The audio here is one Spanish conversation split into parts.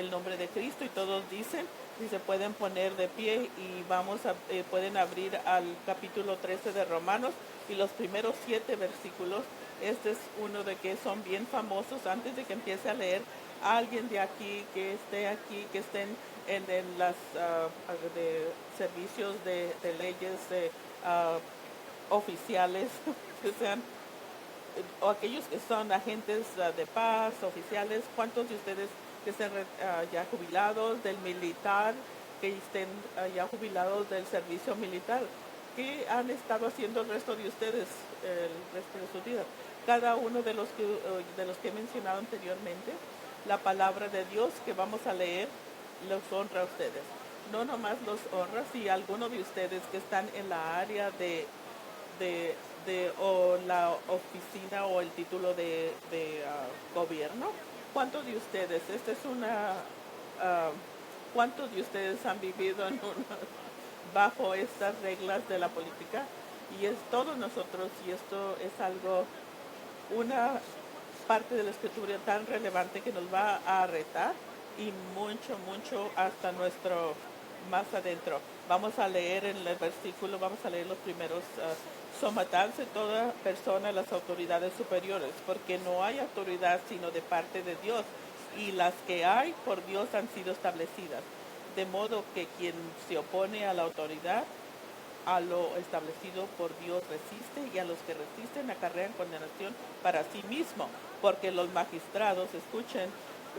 el nombre de Cristo y todos dicen, si se pueden poner de pie y pueden abrir al capítulo 13 de Romanos y los primeros 7 versículos. Este es uno de que son bien famosos. Antes de que empiece a leer, alguien de aquí, que estén en las de servicios de leyes oficiales, que sean o aquellos que son agentes de paz, oficiales, ¿cuántos de ustedes que estén ya jubilados del militar, que estén ya jubilados del servicio militar? ¿Qué han estado haciendo el resto de ustedes el resto de su vida? Cada uno de los que he mencionado anteriormente, la palabra de Dios que vamos a leer los honra a ustedes. No nomás los honra, si alguno de ustedes que están en la área de, o la oficina o el título de gobierno. ¿Cuántos de ustedes, esta es una, uh, cuántos de ustedes han vivido bajo estas reglas de la política? Y es todos nosotros, y esto es algo, una parte de la escritura tan relevante que nos va a retar y mucho, mucho hasta nuestro más adentro. Vamos a leer en el versículo, vamos a leer los primeros. Someterse toda persona a las autoridades superiores, porque no hay autoridad sino de parte de Dios, y las que hay por Dios han sido establecidas. De modo que quien se opone a la autoridad, a lo establecido por Dios resiste, y a los que resisten acarrean condenación para sí mismo, porque los magistrados, escuchen,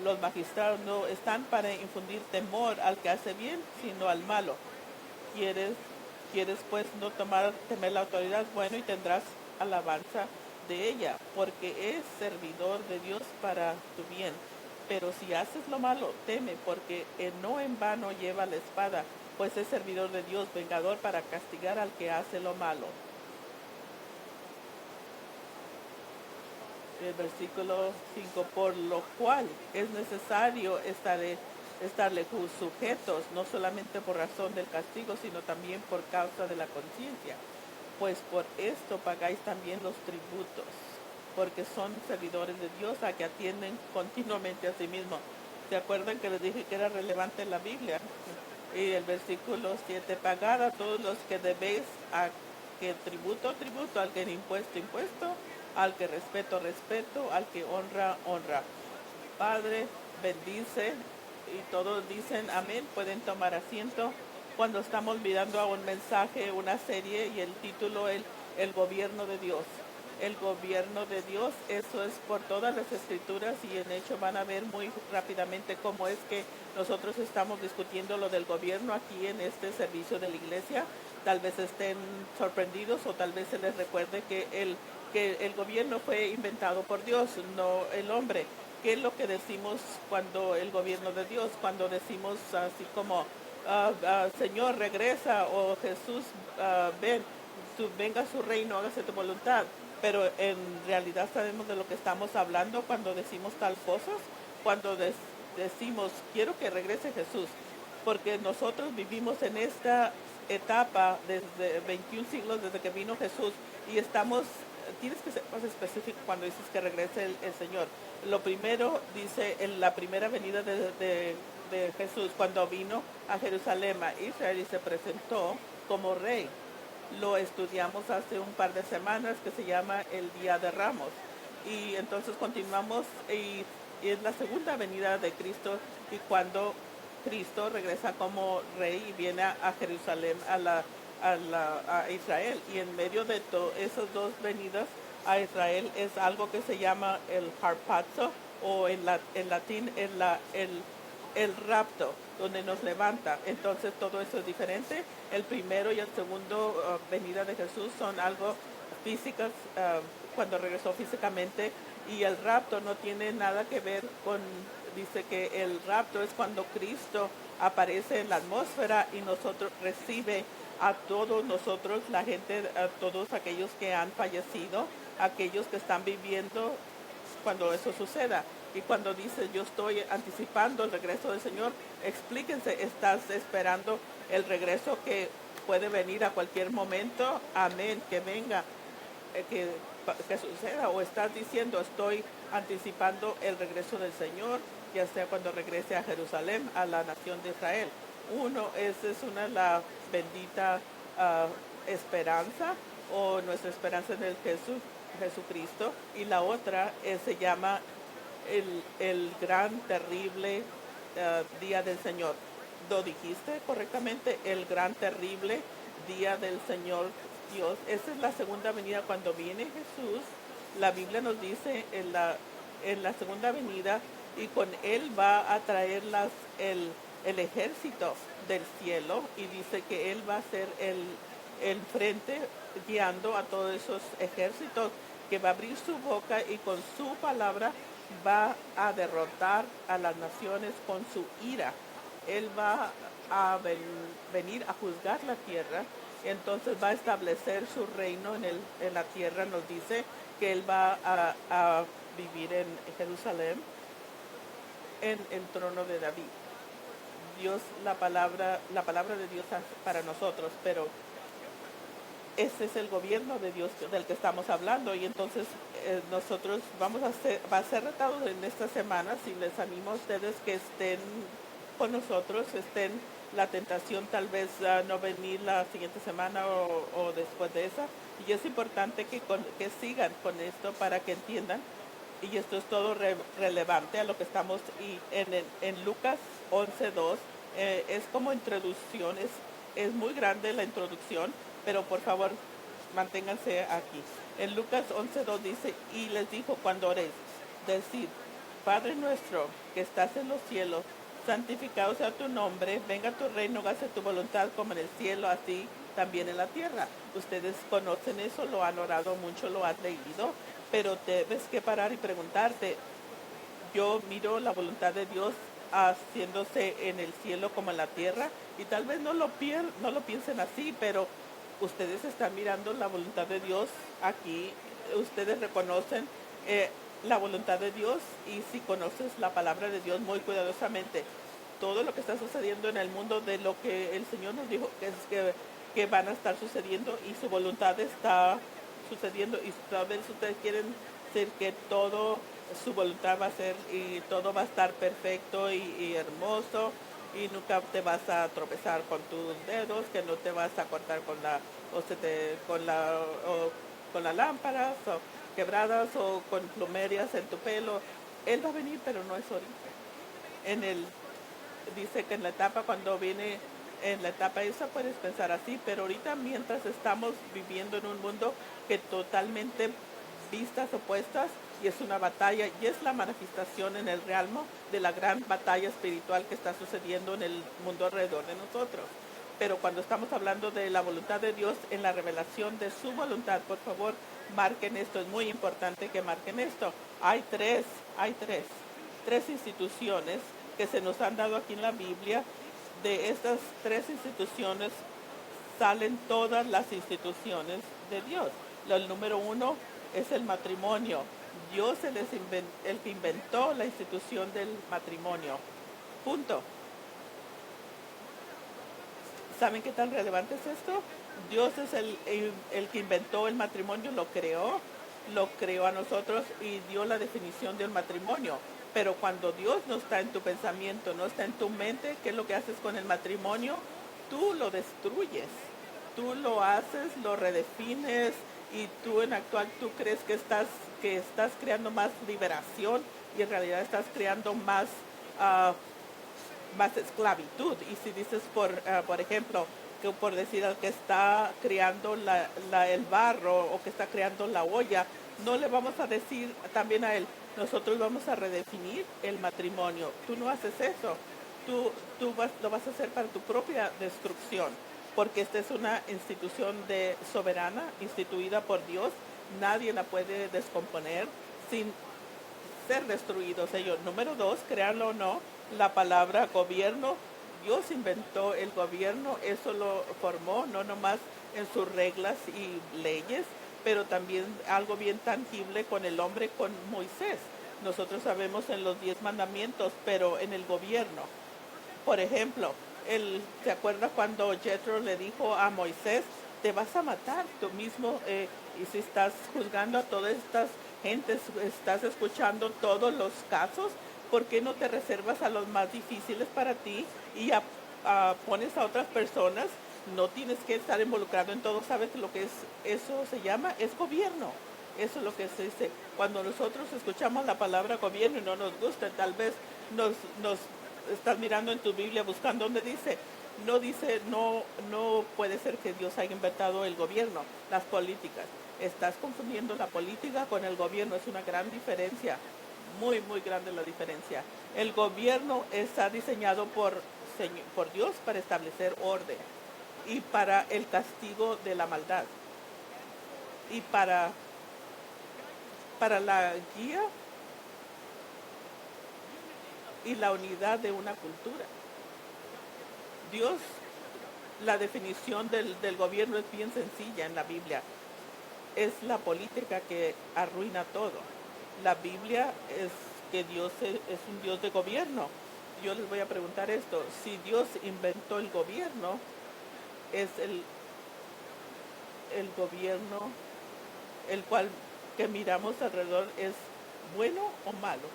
los magistrados no están para infundir temor al que hace bien, sino al malo. ¿Quieres pues no temer la autoridad? Bueno, y tendrás alabanza de ella, porque es servidor de Dios para tu bien. Pero si haces lo malo, teme, porque no en vano lleva la espada, pues es servidor de Dios, vengador para castigar al que hace lo malo. El versículo 5, por lo cual es necesario estarle sujetos, no solamente por razón del castigo, sino también por causa de la conciencia. Pues por esto pagáis también los tributos, porque son servidores de Dios a que atienden continuamente a sí mismos. ¿Se acuerdan que les dije que era relevante en la Biblia? Y el versículo 7, pagad a todos los que debéis, a que tributo, tributo, al que impuesto, impuesto, al que respeto, respeto, al que honra, honra. Padre, bendice, y todos dicen amén, pueden tomar asiento. Cuando estamos mirando a un mensaje, una serie, y el título es El gobierno de Dios. El gobierno de Dios, eso es por todas las escrituras, y en hecho van a ver muy rápidamente cómo es que nosotros estamos discutiendo lo del gobierno aquí en este servicio de la iglesia. Tal vez estén sorprendidos o tal vez se les recuerde que el gobierno fue inventado por Dios, no el hombre. ¿Qué es lo que decimos cuando el gobierno de Dios? Cuando decimos así como, Señor, regresa, o Jesús, ven, venga su reino, hágase tu voluntad. Pero en realidad sabemos de lo que estamos hablando cuando decimos tal cosas, cuando decimos, quiero que regrese Jesús, porque nosotros vivimos en esta etapa desde 21 siglos, desde que vino Jesús, y tienes que ser más específico cuando dices que regrese el Señor. Lo primero dice en la primera venida de Jesús, cuando vino a Jerusalén, a Israel, y se presentó como rey. Lo estudiamos hace un par de semanas, que se llama el Día de Ramos. Y entonces continuamos, y es la segunda venida de Cristo, y cuando Cristo regresa como rey y viene a Jerusalén, a Israel. Y en medio de esas dos venidas a Israel es algo que se llama el harpazo, o en latín el rapto, donde nos levanta. Entonces todo eso es diferente. El primero y el segundo venida de Jesús son algo físicas, cuando regresó físicamente, y el rapto no tiene nada que ver con, dice que el rapto es cuando Cristo aparece en la atmósfera y recibe a todos nosotros, la gente, a todos aquellos que han fallecido, aquellos que están viviendo cuando eso suceda. Y cuando dice, yo estoy anticipando el regreso del Señor, explíquense, ¿estás esperando el regreso que puede venir a cualquier momento? Amén, que venga, que suceda. O estás diciendo, estoy anticipando el regreso del Señor, ya sea cuando regrese a Jerusalén, a la nación de Israel. Uno, esa es una la bendita ah, esperanza o nuestra esperanza en el Jesucristo, y la otra se llama el gran, terrible día del Señor. ¿Lo dijiste correctamente? El gran, terrible día del Señor Dios. Esa es la segunda venida cuando viene Jesús. La Biblia nos dice en la segunda venida, y con él va a traer el ejército del cielo, y dice que él va a ser el frente guiando a todos esos ejércitos, que va a abrir su boca y con su palabra va a derrotar a las naciones con su ira. Él va a venir a juzgar la tierra, entonces va a establecer su reino en la tierra. Nos dice que él va a vivir en Jerusalén, en el trono de David. Dios, la palabra de Dios para nosotros, pero ese es el gobierno de Dios del que estamos hablando, y entonces nosotros va a ser retado en esta semana. Si les animo a ustedes que estén con nosotros, estén la tentación tal vez no venir la siguiente semana o después de esa, y es importante que sigan con esto para que entiendan, y esto es todo relevante a lo que estamos en Lucas 11:2. Es como introducción, es muy grande la introducción, pero por favor manténganse aquí. En Lucas 11:2 dice, y les dijo: cuando oréis, decid: Padre nuestro que estás en los cielos, santificado sea tu nombre, venga tu reino, hágase tu voluntad como en el cielo, así también en la tierra. Ustedes conocen eso, lo han orado mucho, lo han leído, pero debes que parar y preguntarte: yo miro la voluntad de Dios haciéndose en el cielo como en la tierra, y tal vez no lo piensen así, pero ustedes están mirando la voluntad de Dios aquí. Ustedes reconocen la voluntad de Dios, y si conoces la palabra de Dios muy cuidadosamente, todo lo que está sucediendo en el mundo, de lo que el Señor nos dijo que van a estar sucediendo, y su voluntad está sucediendo, y tal vez ustedes quieren decir que todo su voluntad va a ser, y todo va a estar perfecto y hermoso, y nunca te vas a tropezar con tus dedos, que no te vas a cortar con las lámparas o quebradas, o con plumerias en tu pelo. Él va a venir, pero no es ahorita. Dice que en la etapa, cuando viene en la etapa esa, puedes pensar así, pero ahorita, mientras estamos viviendo en un mundo que totalmente vistas opuestas, y es una batalla, y es la manifestación en el realmo de la gran batalla espiritual que está sucediendo en el mundo alrededor de nosotros. Pero cuando estamos hablando de la voluntad de Dios, en la revelación de su voluntad, por favor, marquen esto, es muy importante que marquen esto. Hay tres instituciones que se nos han dado aquí en la Biblia. De estas tres instituciones salen todas las instituciones de Dios. El número uno es el matrimonio. Dios es el que inventó la institución del matrimonio. Punto. ¿Saben qué tan relevante es esto? Dios es el que inventó el matrimonio, lo creó a nosotros, y dio la definición del matrimonio. Pero cuando Dios no está en tu pensamiento, no está en tu mente, ¿qué es lo que haces con el matrimonio? Tú lo destruyes, tú lo haces, lo redefines, y tú tú crees que estás creando más liberación, y en realidad estás creando más esclavitud. Y si dices, por ejemplo, que por decir al que está creando el barro, o que está creando la olla, no le vamos a decir también a él: nosotros vamos a redefinir el matrimonio. Tú no haces eso. Lo vas a hacer para tu propia destrucción, porque esta es una institución soberana, instituida por Dios. Nadie la puede descomponer sin ser destruidos ellos. Número dos, créanlo o no, la palabra gobierno, Dios inventó el gobierno, eso lo formó, no nomás en sus reglas y leyes, pero también algo bien tangible con el hombre, con Moisés. Nosotros sabemos en los 10 mandamientos, pero en el gobierno. Por ejemplo, ¿se acuerda cuando Jethro le dijo a Moisés: te vas a matar tú mismo, y si estás juzgando a todas estas gentes, estás escuchando todos los casos, ¿por qué no te reservas a los más difíciles para ti y pones a otras personas? No tienes que estar involucrado en todo. ¿Sabes lo que es? Eso se llama, es gobierno. Eso es lo que se dice. Cuando nosotros escuchamos la palabra gobierno y no nos gusta, tal vez nos estás mirando en tu Biblia buscando dónde dice. No dice, no, no puede ser que Dios haya inventado el gobierno, las políticas. Estás confundiendo la política con el gobierno, es una gran diferencia, muy, muy grande la diferencia. El gobierno está diseñado por Dios para establecer orden y para el castigo de la maldad y para la guía y la unidad de una cultura. Dios, la definición del gobierno es bien sencilla en la Biblia. Es la política que arruina todo. La Biblia es que Dios es un Dios de gobierno. Yo les voy a preguntar esto. Si Dios inventó el gobierno, ¿es el gobierno el cual que miramos alrededor es bueno o malo?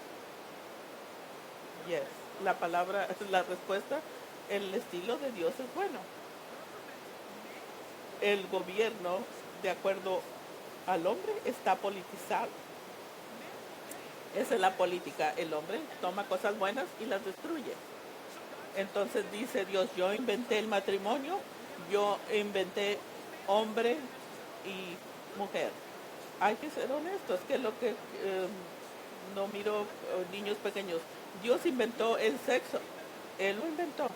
Yes. La palabra, la respuesta, el estilo de Dios es bueno. El gobierno, de acuerdo al hombre, está politizado. Esa es la política. El hombre toma cosas buenas y las destruye. Entonces dice Dios, yo inventé el matrimonio, yo inventé hombre y mujer. Hay que ser honestos, que es lo que no miro niños pequeños. Dios inventó el sexo, Él lo inventó.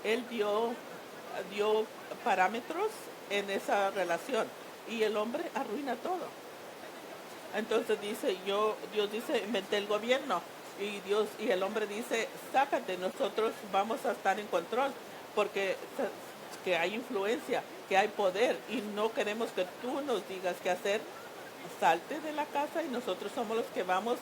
Él dio parámetros en esa relación y el hombre arruina todo. Entonces dice, Dios dice, inventé el gobierno y el hombre dice, sácate, nosotros vamos a estar en control porque que hay influencia, que hay poder y no queremos que tú nos digas qué hacer. Salte de la casa y nosotros somos los que vamos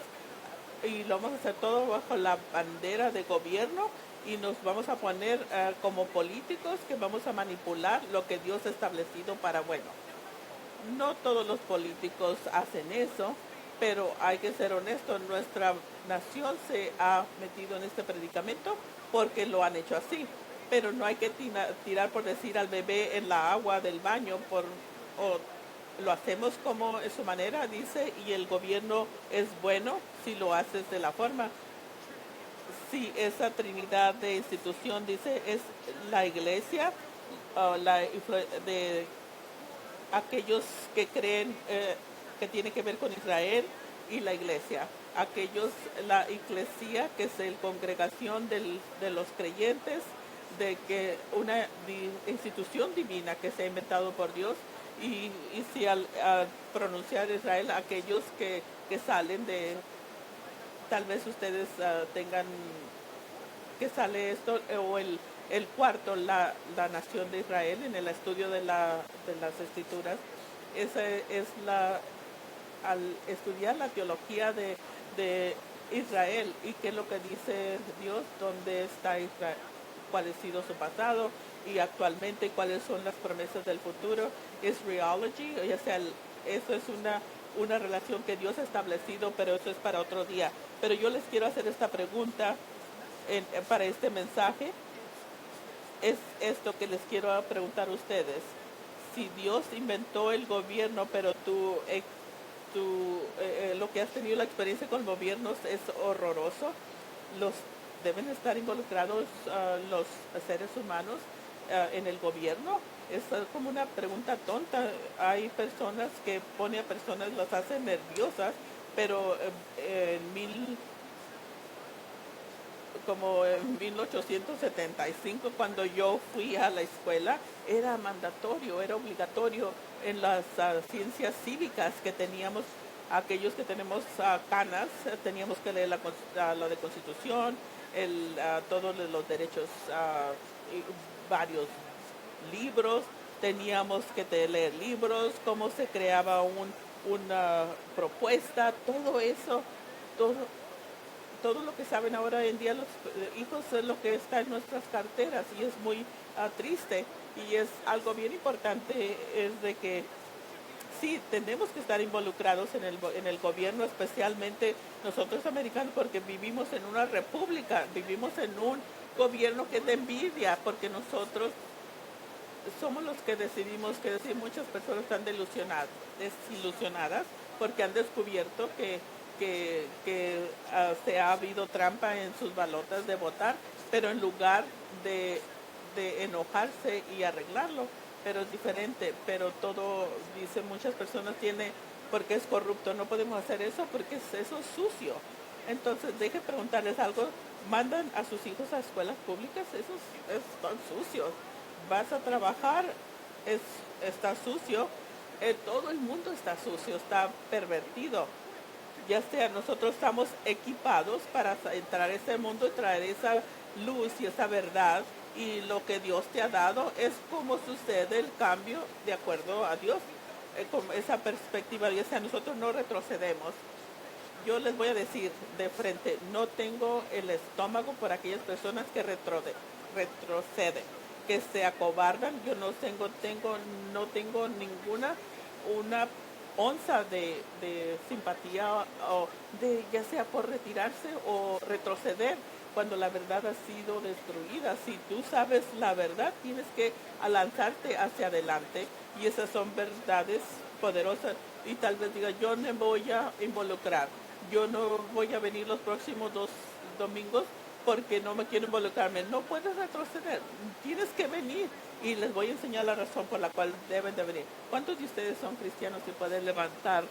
y lo vamos a hacer todo bajo la bandera de gobierno y nos vamos a poner como políticos que vamos a manipular lo que Dios ha establecido para bueno. No todos los políticos hacen eso, pero hay que ser honestos, nuestra nación se ha metido en este predicamento porque lo han hecho así, pero no hay que tirar por decir al bebé en la agua del baño, o lo hacemos como es su manera, dice, y el gobierno es bueno si lo haces de la forma. Si esa trinidad de institución, dice, es la iglesia, de aquellos que creen que tiene que ver con Israel y la iglesia. Aquellos, la iglesia, que es la congregación de los creyentes, de que una institución divina que se ha inventado por Dios, y si al pronunciar Israel, aquellos que salen de, tal vez ustedes tengan, que sale esto, o el cuarto, la nación de Israel, en el estudio de las escrituras. Esa es al estudiar la teología de Israel y qué es lo que dice Dios, dónde está Israel, cuál ha sido su pasado y actualmente cuáles son las promesas del futuro. Es Reology, o sea, eso es una relación que Dios ha establecido, pero eso es para otro día. Pero yo les quiero hacer esta pregunta para este mensaje. Es esto que les quiero preguntar a ustedes. Si Dios inventó el gobierno, pero lo que has tenido la experiencia con gobiernos es horroroso, los deben estar involucrados los seres humanos en el gobierno. Es como una pregunta tonta. Hay personas que ponen a personas, las hacen nerviosas, pero como en 1875, cuando yo fui a la escuela, era mandatorio, era obligatorio en las ciencias cívicas que teníamos, aquellos que tenemos canas, teníamos que leer la de Constitución, todos los derechos, y varios libros, teníamos que leer libros, cómo se creaba una propuesta, todo eso, todo lo que saben ahora en día los hijos es lo que está en nuestras carteras y es muy triste, y es algo bien importante, es de que sí, tenemos que estar involucrados en el gobierno, especialmente nosotros americanos, porque vivimos en una república, vivimos en un gobierno que te envidia, porque nosotros somos los que decidimos, que decir, muchas personas están desilusionadas porque han descubierto que se ha habido trampa en sus balotas de votar, pero en lugar de, de enojarse y arreglarlo, pero es diferente, pero todo, dice muchas personas, tiene, porque es corrupto, no podemos hacer eso porque eso es sucio. Entonces, deje preguntarles algo, mandan a sus hijos a escuelas públicas, esos están sucios. Vas a trabajar, es, está sucio, todo el mundo está sucio, está pervertido. Ya sea nosotros estamos equipados para entrar a ese mundo y traer esa luz y esa verdad, y lo que Dios te ha dado es como sucede el cambio de acuerdo a Dios, con esa perspectiva. Ya sea nosotros no retrocedemos. Yo les voy a decir de frente, no tengo el estómago por aquellas personas que retroceden, que se acobardan. Yo no tengo ninguna una onza de simpatía, o de, ya sea por retirarse o retroceder cuando la verdad ha sido destruida. Si tú sabes la verdad, tienes que lanzarte hacia adelante, y esas son verdades poderosas. Y tal vez diga, yo me voy a involucrar, yo no voy a venir los próximos 2 domingos porque no me quiero involucrarme. No puedes retroceder, tienes que venir, y les voy a enseñar la razón por la cual deben de venir. ¿Cuántos de ustedes son cristianos y pueden levantar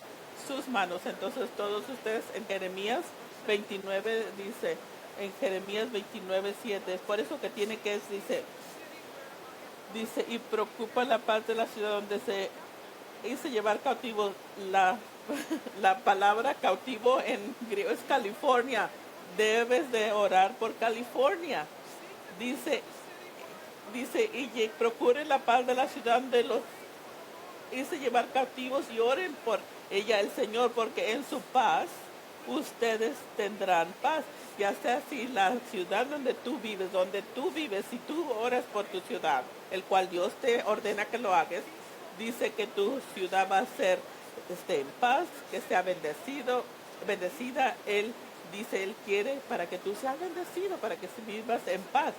sus manos? Entonces todos ustedes, en Jeremías 29 dice, en Jeremías 29:7, es por eso que tiene que, dice, y preocupa la paz de la ciudad donde se hizo llevar cautivo. La palabra cautivo en griego es California. Debes de orar por California. Dice, y procure la paz de la ciudad donde los hice llevar cautivos, y oren por ella el Señor, porque en su paz ustedes tendrán paz. Ya sea si la ciudad donde tú vives, si tú oras por tu ciudad, el cual Dios te ordena que lo hagas, dice que tu ciudad va a ser, esté en paz, que sea bendecida. Él dice, Él quiere para que tú seas bendecido, para que vivas en paz.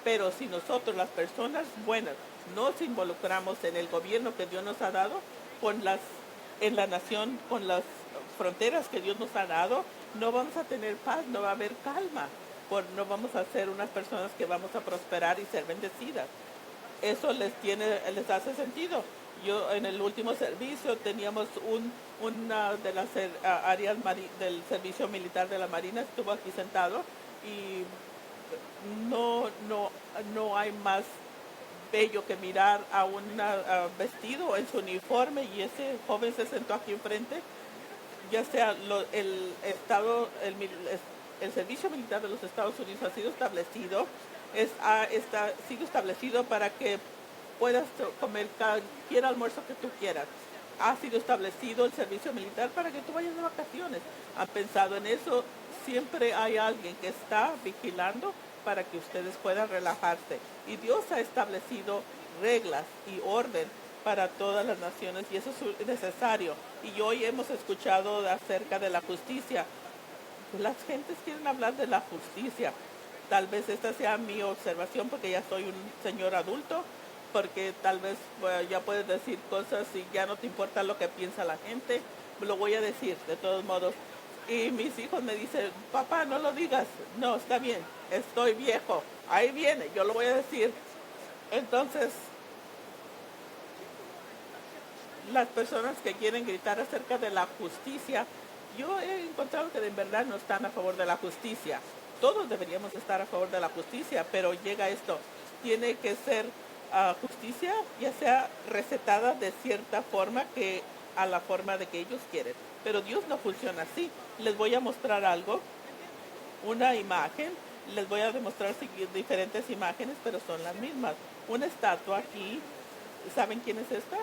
Pero si nosotros, las personas buenas, nos involucramos en el gobierno que Dios nos ha dado, en la nación, con las fronteras que Dios nos ha dado, no vamos a tener paz, no va a haber calma, no vamos a ser unas personas que vamos a prosperar y ser bendecidas. Eso les hace sentido. Yo en el último servicio teníamos una de las áreas del servicio militar de la Marina, estuvo aquí sentado, y no hay más bello que mirar a un vestido en su uniforme, y ese joven se sentó aquí enfrente. Ya sea el servicio militar de los Estados Unidos ha sido establecido, sigue establecido para que puedas comer cualquier almuerzo que tú quieras. Ha sido establecido el servicio militar para que tú vayas de vacaciones. ¿Han pensado en eso? Siempre hay alguien que está vigilando para que ustedes puedan relajarse. Y Dios ha establecido reglas y orden para todas las naciones, y eso es necesario. Y hoy hemos escuchado acerca de la justicia. Las gentes quieren hablar de la justicia. Tal vez esta sea mi observación, porque ya soy un señor adulto, porque tal vez ya puedes decir cosas y ya no te importa lo que piensa la gente. Lo voy a decir de todos modos. Y mis hijos me dicen, papá, no lo digas. No, está bien, estoy viejo. Ahí viene, yo lo voy a decir. Entonces, las personas que quieren gritar acerca de la justicia, yo he encontrado que en verdad no están a favor de la justicia. Todos deberíamos estar a favor de la justicia, pero llega esto, tiene que ser justicia ya sea recetada de cierta forma, que a la forma de que ellos quieren. Pero Dios no funciona así. Les voy a mostrar algo, una imagen. Les voy a demostrar diferentes imágenes, pero son las mismas. Una estatua aquí. ¿Saben quién es esta?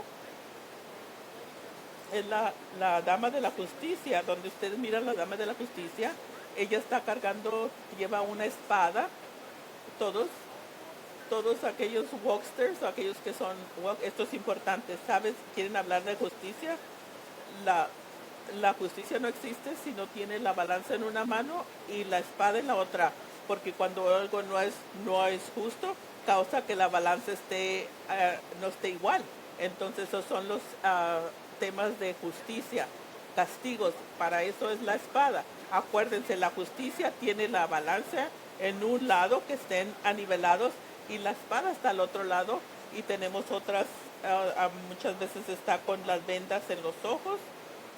Es la dama de la justicia. Donde ustedes miran la dama de la justicia, ella está cargando, lleva una espada. Todos aquellos walksters, o aquellos que son, esto es importante, ¿sabes? ¿Quieren hablar de justicia? La, la justicia no existe si no tiene la balanza en una mano y la espada en la otra, porque cuando algo no es justo, causa que la balanza no esté igual. Entonces esos son los temas de justicia, castigos, para eso es la espada. Acuérdense, la justicia tiene la balanza en un lado que estén anivelados y la espada está al otro lado y tenemos otras, muchas veces está con las vendas en los ojos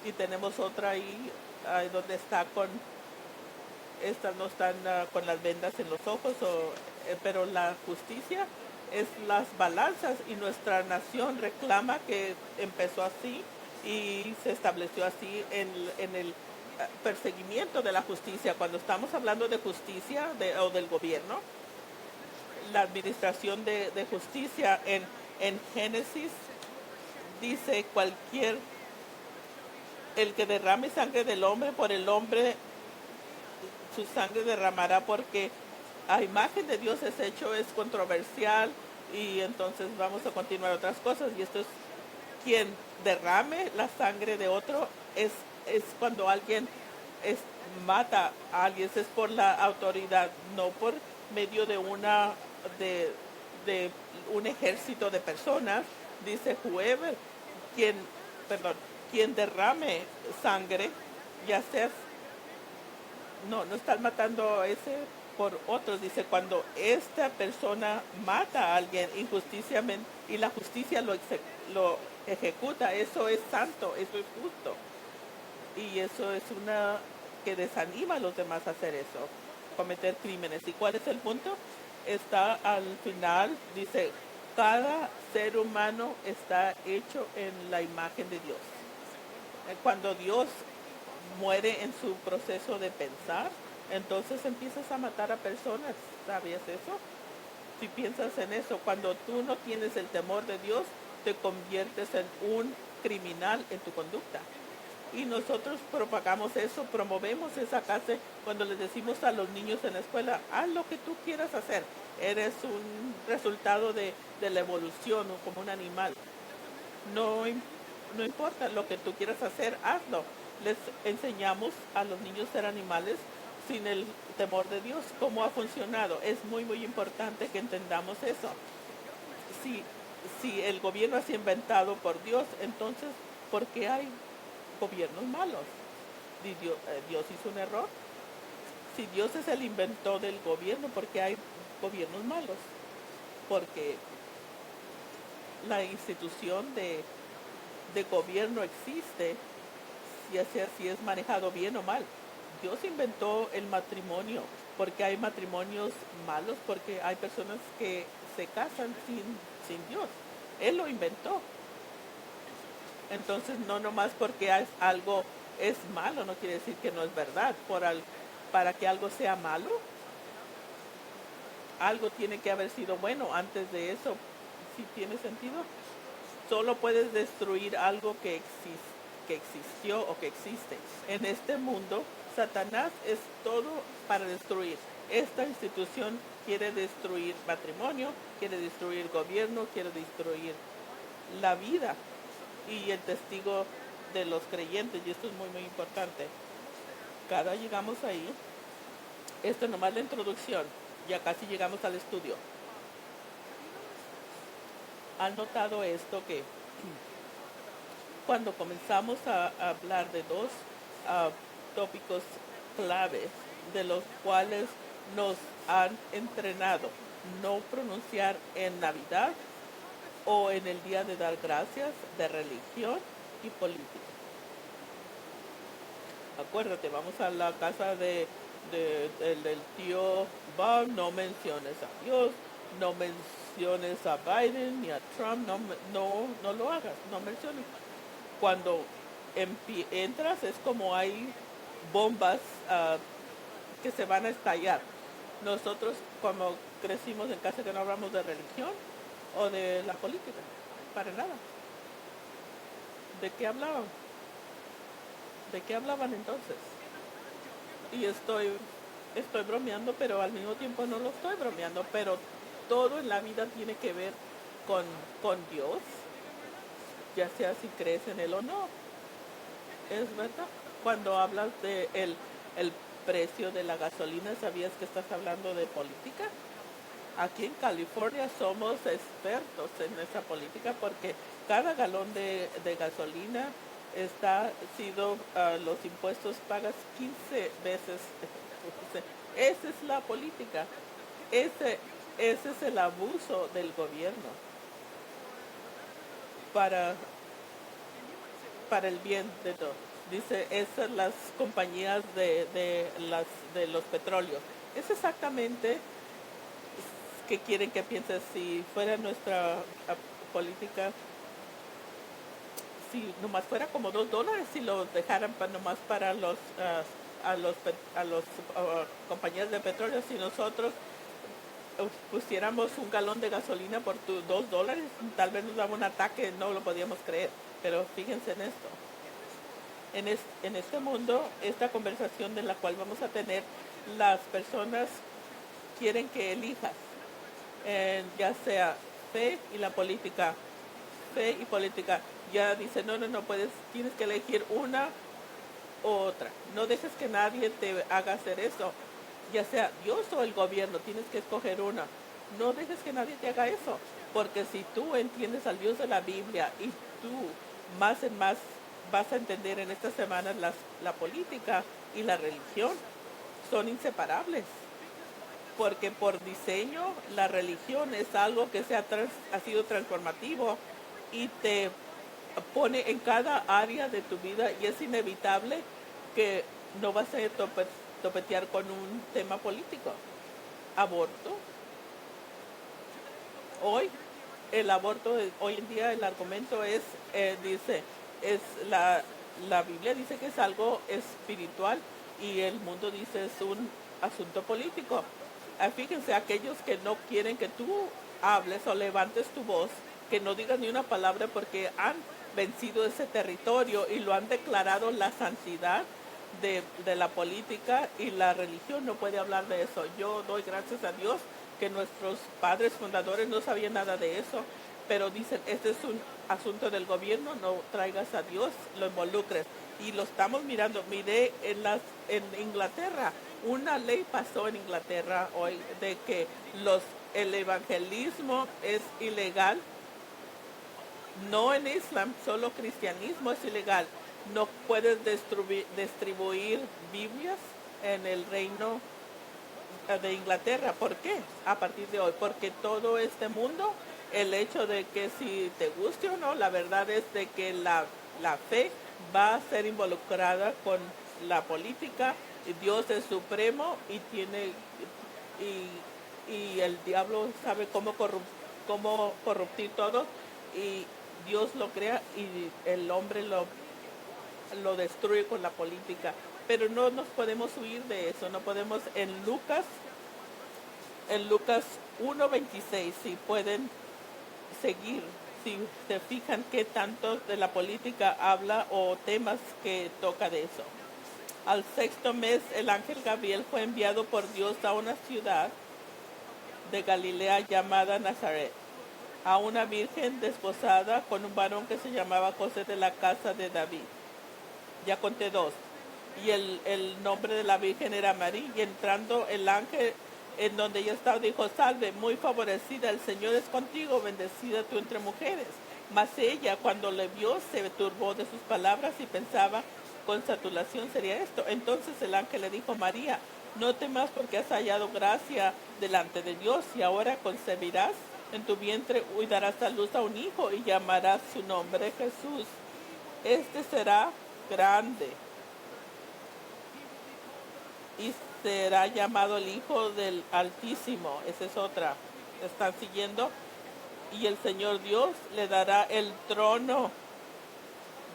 y tenemos otra ahí donde está con, estas no están con las vendas en los ojos, pero la justicia es las balanzas y nuestra nación reclama que empezó así y se estableció así en el perseguimiento de la justicia. Cuando estamos hablando de justicia o del gobierno, la administración de justicia en Génesis dice el que derrame sangre del hombre, por el hombre su sangre derramará, porque a imagen de Dios es hecho, es controversial, y entonces vamos a continuar otras cosas, y esto es quien derrame la sangre de otro, es cuando alguien mata a alguien, es por la autoridad, no por medio de, de un ejército de personas. Dice whoever, quien, perdón, quien derrame sangre, ya sea, no están matando a ese por otros. Dice, cuando esta persona mata a alguien injusticiamente y la justicia lo ejecuta, eso es santo, eso es justo. Y eso es una que desanima a los demás a hacer eso, cometer crímenes. ¿Y cuál es el punto? Está al final, dice, cada ser humano está hecho en la imagen de Dios. Cuando Dios muere en su proceso de pensar, entonces empiezas a matar a personas. ¿Sabías eso? Si piensas en eso, cuando tú no tienes el temor de Dios, te conviertes en un criminal en tu conducta. Y nosotros propagamos eso, promovemos esa clase cuando les decimos a los niños en la escuela, haz lo que tú quieras hacer. Eres un resultado de la evolución o como un animal. No, no importa lo que tú quieras hacer, hazlo. Les enseñamos a los niños ser animales sin el temor de Dios. ¿Cómo ha funcionado? Es muy, muy importante que entendamos eso. Si el gobierno ha sido inventado por Dios, entonces, ¿por qué hay gobiernos malos? Dios hizo un error. Si Dios es el inventor del gobierno, ¿por qué hay gobiernos malos? Porque la institución de gobierno existe, ya sea si es manejado bien o mal. Dios inventó el matrimonio, porque hay matrimonios malos, porque hay personas que se casan sin Dios. Él lo inventó. Entonces, no nomás porque algo es malo, no quiere decir que no es verdad. Para que algo sea malo, algo tiene que haber sido bueno antes de eso. ¿Sí tiene sentido? Solo puedes destruir algo que existió o que existe. En este mundo, Satanás es todo para destruir. Esta institución quiere destruir matrimonio, quiere destruir gobierno, quiere destruir la vida y el testigo de los creyentes. Y esto es muy, muy importante. Cada llegamos ahí. Esto nomás la introducción. Ya casi llegamos al estudio. ¿Han notado esto que cuando comenzamos a hablar de dos tópicos claves de los cuales nos han entrenado no pronunciar en Navidad o en el Día de Dar Gracias, de religión y política? Acuérdate, vamos a la casa del tío Bob, no menciones a Dios, no menciones a Biden ni a Trump, no lo hagas, no menciones. Cuando entras es como hay bombas que se van a estallar. Nosotros como crecimos en casa que no hablamos de religión o de la política, para nada. ¿De qué hablaban? ¿De qué hablaban entonces? Y estoy bromeando, pero al mismo tiempo no lo estoy bromeando, pero todo en la vida tiene que ver con Dios, ya sea si crees en Él o no. Es verdad. Cuando hablas de el precio de la gasolina, ¿sabías que estás hablando de política? Aquí en California somos expertos en esa política porque cada galón de gasolina está sido, los impuestos pagas 15 veces. Esa es la política. Ese, ese es el abuso del gobierno para, para el bien de todos. Dice, esas las compañías de los petróleos. Es exactamente que quieren que pienses si fuera nuestra política, si nomás fuera como $2, si lo dejaran nomás para los compañías de petróleo, si nosotros pusiéramos un galón de gasolina por $2, tal vez nos daba un ataque, no lo podíamos creer. Pero fíjense en esto. En este mundo, esta conversación de la cual vamos a tener, las personas quieren que elijas, ya sea fe y la política, fe y política. Ya dice, no puedes, tienes que elegir una u otra. No dejes que nadie te haga hacer eso. Ya sea Dios o el gobierno, tienes que escoger una. No dejes que nadie te haga eso. Porque si tú entiendes al Dios de la Biblia y tú más en más vas a entender en estas semanas la política y la religión son inseparables. Porque por diseño la religión es algo que ha sido transformativo y te pone en cada área de tu vida y es inevitable que no vas a topetear con un tema político. Aborto. Hoy, el aborto, hoy en día el argumento es, dice, es la Biblia dice que es algo espiritual y el mundo dice es un asunto político. Fíjense, aquellos que no quieren que tú hables o levantes tu voz, que no digas ni una palabra porque han vencido ese territorio y lo han declarado la santidad de la política y la religión no puede hablar de eso. Yo doy gracias a Dios que nuestros padres fundadores no sabían nada de eso, pero dicen, este es un asunto del gobierno, no traigas a Dios, lo involucres. Y lo estamos mirando, miré en Inglaterra, una ley pasó en Inglaterra hoy de que el evangelismo es ilegal. No en Islam, solo cristianismo es ilegal. No puedes distribuir Biblias en el reino de Inglaterra. ¿Por qué? A partir de hoy, porque todo este mundo, el hecho de que si te guste o no, la verdad es de que la fe va a ser involucrada con la política. Dios es supremo y y el diablo sabe cómo corruptir todo y Dios lo crea y el hombre lo destruye con la política. Pero no nos podemos huir de eso, no podemos. En Lucas 1:26, si pueden seguir, si se fijan qué tanto de la política habla o temas que toca de eso. Al sexto mes, el ángel Gabriel fue enviado por Dios a una ciudad de Galilea llamada Nazaret, a una virgen desposada con un varón que se llamaba José de la casa de David. Ya conté dos. Y el nombre de la virgen era María. Y entrando el ángel en donde ella estaba, dijo, salve, muy favorecida, el Señor es contigo, bendecida tú entre mujeres. Mas ella, cuando le vio, se turbó de sus palabras y pensaba, con saturación sería esto. Entonces el ángel le dijo, María, no temas porque has hallado gracia delante de Dios y ahora concebirás en tu vientre y darás a luz a un hijo y llamarás su nombre Jesús. Este será grande y será llamado el Hijo del Altísimo. Esa es otra. ¿Están siguiendo? Y el Señor Dios le dará el trono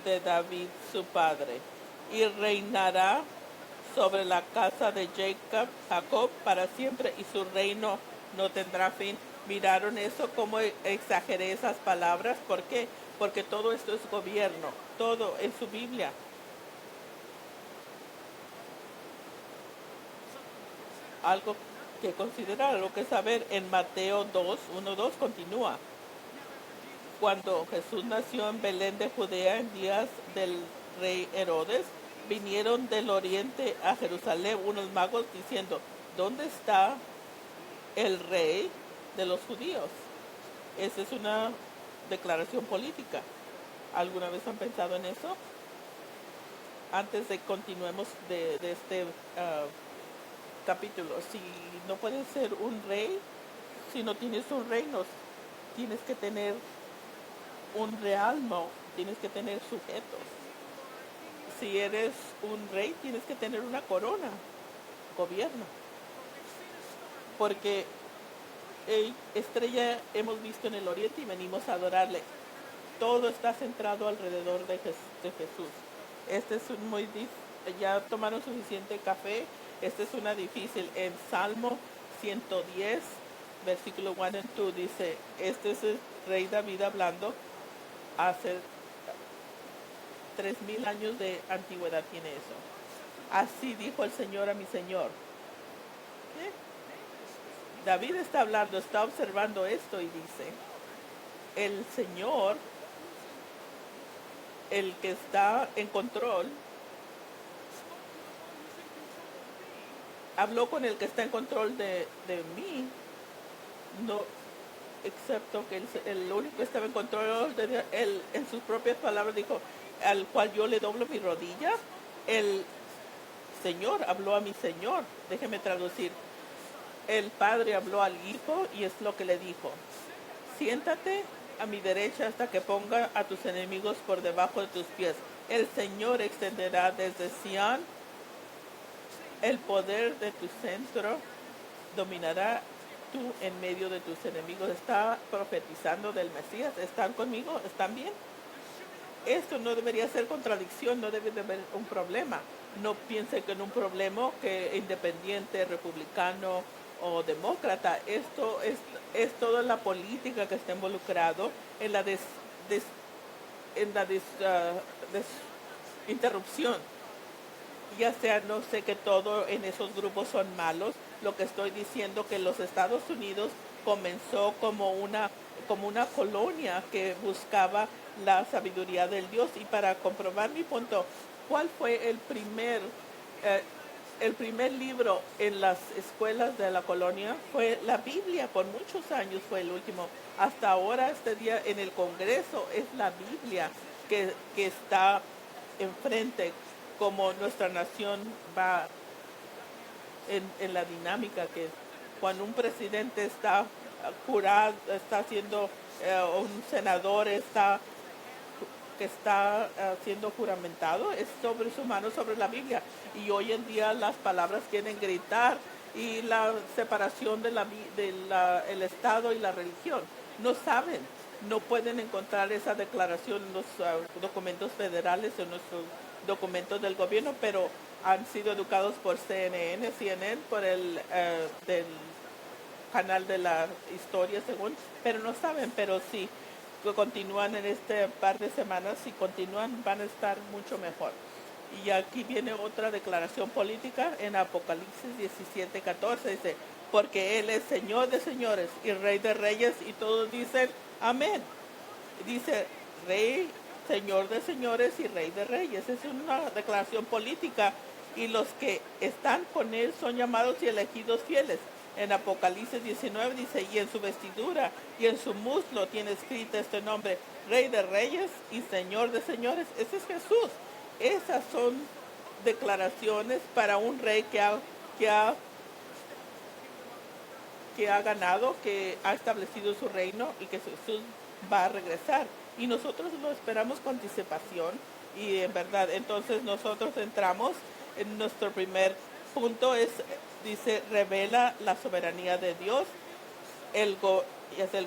de David, su padre, y reinará sobre la casa de Jacob para siempre, y su reino no tendrá fin. ¿Miraron eso? ¿Cómo exageré esas palabras? ¿Por qué? Porque todo esto es gobierno, todo en su Biblia. Algo que considerar, algo que saber. En Mateo 2:1-2 continúa. Cuando Jesús nació en Belén de Judea en días del rey Herodes, vinieron del oriente a Jerusalén unos magos diciendo, ¿dónde está el rey de los judíos? Esa es una declaración política. ¿Alguna vez han pensado en eso? Antes de continuemos de este capítulo, si no puedes ser un rey, si no tienes un reino, tienes que tener un realmo, tienes que tener sujetos. Si eres un rey, tienes que tener una corona, gobierno. Porque estrella hemos visto en el oriente y venimos a adorarle. Todo está centrado alrededor de Jesús. Este es un muy ya tomaron suficiente café. Esta es una difícil. En Salmo 110, versículo 1 y 2 dice, este es el rey David hablando. Hace 3000 años de antigüedad tiene eso. Así dijo el Señor a mi Señor. ¿Qué? David está hablando, está observando esto y dice, el Señor, el que está en control, habló con el que está en control de mí, no, excepto que el único que estaba en control de él, en sus propias palabras dijo, al cual yo le doblo mi rodilla. El Señor habló a mi Señor. Déjeme traducir. El Padre habló al Hijo y es lo que le dijo, siéntate a mi derecha hasta que ponga a tus enemigos por debajo de tus pies. El Señor extenderá desde Sión el poder de tu centro, dominará tú en medio de tus enemigos. Está profetizando del Mesías. ¿Están conmigo? ¿Están bien? Esto no debería ser contradicción, no debe de haber un problema. No piense que en un problema que independiente, republicano o demócrata, esto es toda la política que está involucrado en la interrupción. Ya sea, no sé que todo en esos grupos son malos. Lo que estoy diciendo que los Estados Unidos comenzó como una colonia que buscaba la sabiduría del Dios. Y para comprobar mi punto, ¿cuál fue el primer libro en las escuelas de la colonia? Fue la Biblia. Por muchos años fue el último. Hasta ahora, este día en el Congreso, es la Biblia que está enfrente, como nuestra nación va en la dinámica, que cuando un presidente está jurado, está siendo un senador que está siendo juramentado, es sobre su mano, sobre la Biblia. Y hoy en día las palabras quieren gritar y la separación de el Estado y la religión. No saben, no pueden encontrar esa declaración en los documentos federales, en nuestros documentos del gobierno, pero han sido educados por CNN, por el del canal de la historia, según, pero no saben. Pero sí, continúan en este par de semanas, si continúan van a estar mucho mejor. Y aquí viene otra declaración política en Apocalipsis 17:14, dice, porque Él es Señor de señores y Rey de reyes, y todos dicen amén. Dice Rey, Señor de señores y Rey de reyes. Es una declaración política, y los que están con Él son llamados y elegidos fieles. En Apocalipsis 19 dice, y en su vestidura y en su muslo tiene escrito este nombre, Rey de reyes y Señor de señores. Ese es Jesús. Esas son declaraciones para un rey que ha ganado, que ha establecido su reino y que Jesús va a regresar. Y nosotros lo esperamos con anticipación, y en verdad, entonces nosotros entramos en nuestro primer punto, dice, revela la soberanía de Dios. El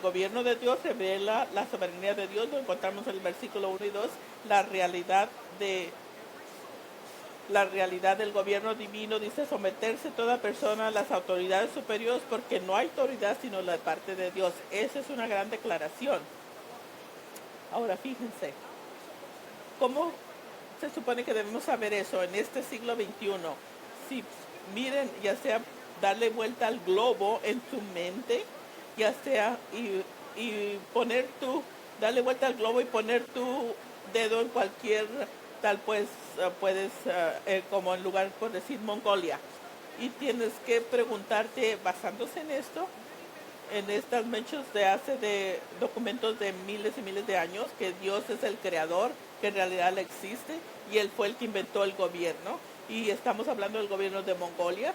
gobierno de Dios revela la soberanía de Dios. Lo encontramos en el versículo 1 y 2, la realidad del gobierno divino. Dice, someterse toda persona a las autoridades superiores, porque no hay autoridad sino la parte de Dios. Esa es una gran declaración. Ahora fíjense, ¿cómo se supone que debemos saber eso en este siglo XXI? Si miren, ya sea darle vuelta al globo en tu mente, ya sea darle vuelta al globo y poner tu dedo en cualquier tal pues puedes, como en lugar por decir Mongolia, y tienes que preguntarte, basándose en esto, en estas mechas de documentos de miles y miles de años, que Dios es el creador, que en realidad existe, y Él fue el que inventó el gobierno. Y estamos hablando del gobierno de Mongolia.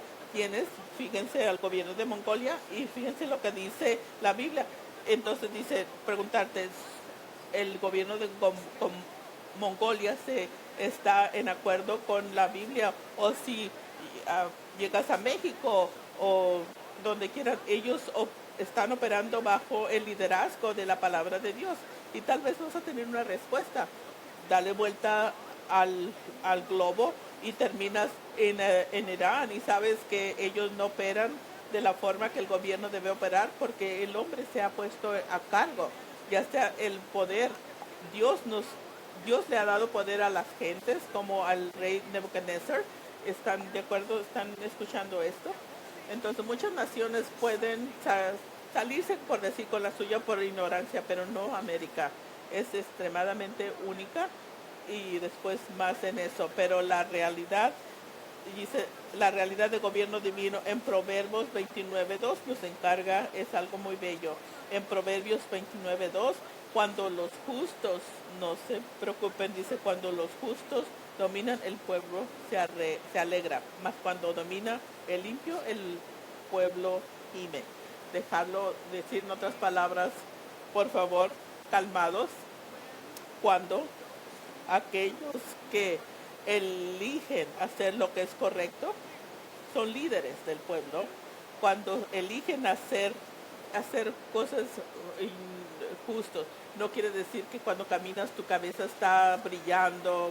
Fíjense al gobierno de Mongolia y fíjense lo que dice la Biblia. Entonces dice, preguntarte, ¿el gobierno de Mongolia está en acuerdo con la Biblia? O si llegas a México o donde quieran, ellos están operando bajo el liderazgo de la palabra de Dios. Y tal vez vas a tener una respuesta. Dale vuelta al globo y terminas en Irán y sabes que ellos no operan de la forma que el gobierno debe operar porque el hombre se ha puesto a cargo, ya sea el poder. Dios nos Dios le ha dado poder a las gentes como al rey Nebuchadnezzar. ¿Están de acuerdo? ¿Están escuchando esto? Entonces muchas naciones pueden salirse, por decir, con la suya por ignorancia, pero no América. Es extremadamente única y después más en eso. Pero la realidad, dice, la realidad de gobierno divino en Proverbios 29:2 nos encarga, es algo muy bello. En Proverbios 29:2, cuando los justos, no se preocupen, dice, cuando los justos dominan, el pueblo se alegra, mas cuando domina el limpio, el pueblo gime. Dejarlo decir en otras palabras, por favor, calmados, cuando aquellos que eligen hacer lo que es correcto son líderes del pueblo. Cuando eligen hacer cosas justas, no quiere decir que cuando caminas tu cabeza está brillando.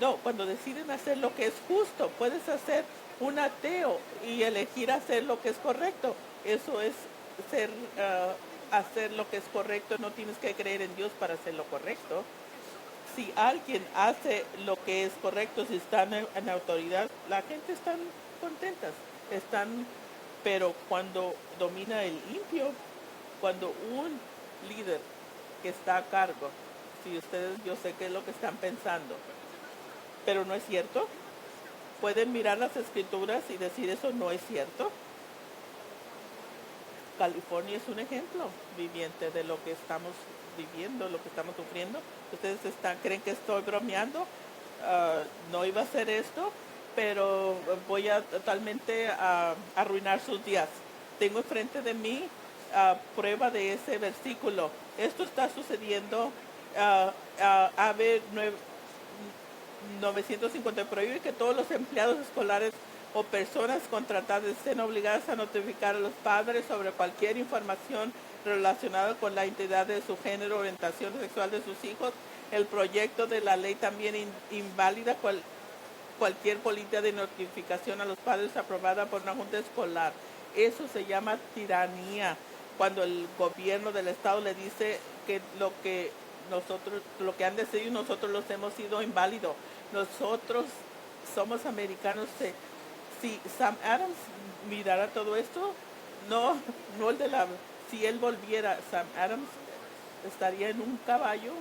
No, cuando deciden hacer lo que es justo, puedes hacer un ateo y elegir hacer lo que es correcto. Eso es ser, hacer lo que es correcto. No tienes que creer en Dios para hacer lo correcto. Si alguien hace lo que es correcto, si están en autoridad, la gente están contentas, pero cuando domina el impío, cuando un líder que está a cargo, si ustedes, yo sé qué es lo que están pensando, pero no es cierto, pueden mirar las escrituras y decir eso no es cierto. California es un ejemplo viviente de lo que estamos viviendo, lo que estamos sufriendo. Ustedes creen que estoy bromeando. No iba a hacer esto, pero voy a totalmente arruinar sus días. Tengo enfrente de mí prueba de ese versículo. Esto está sucediendo. AB 950 prohíbe que todos los empleados escolares o personas contratadas estén obligadas a notificar a los padres sobre cualquier información relacionada con la identidad de su género, orientación sexual de sus hijos. El proyecto de la ley también invalida cualquier política de notificación a los padres aprobada por una junta escolar. Eso se llama tiranía, cuando el gobierno del estado le dice que lo que han decidido nosotros los hemos sido inválidos. Nosotros somos americanos. Si Sam Adams mirara todo esto, no si él volviera, Sam Adams estaría en un caballo,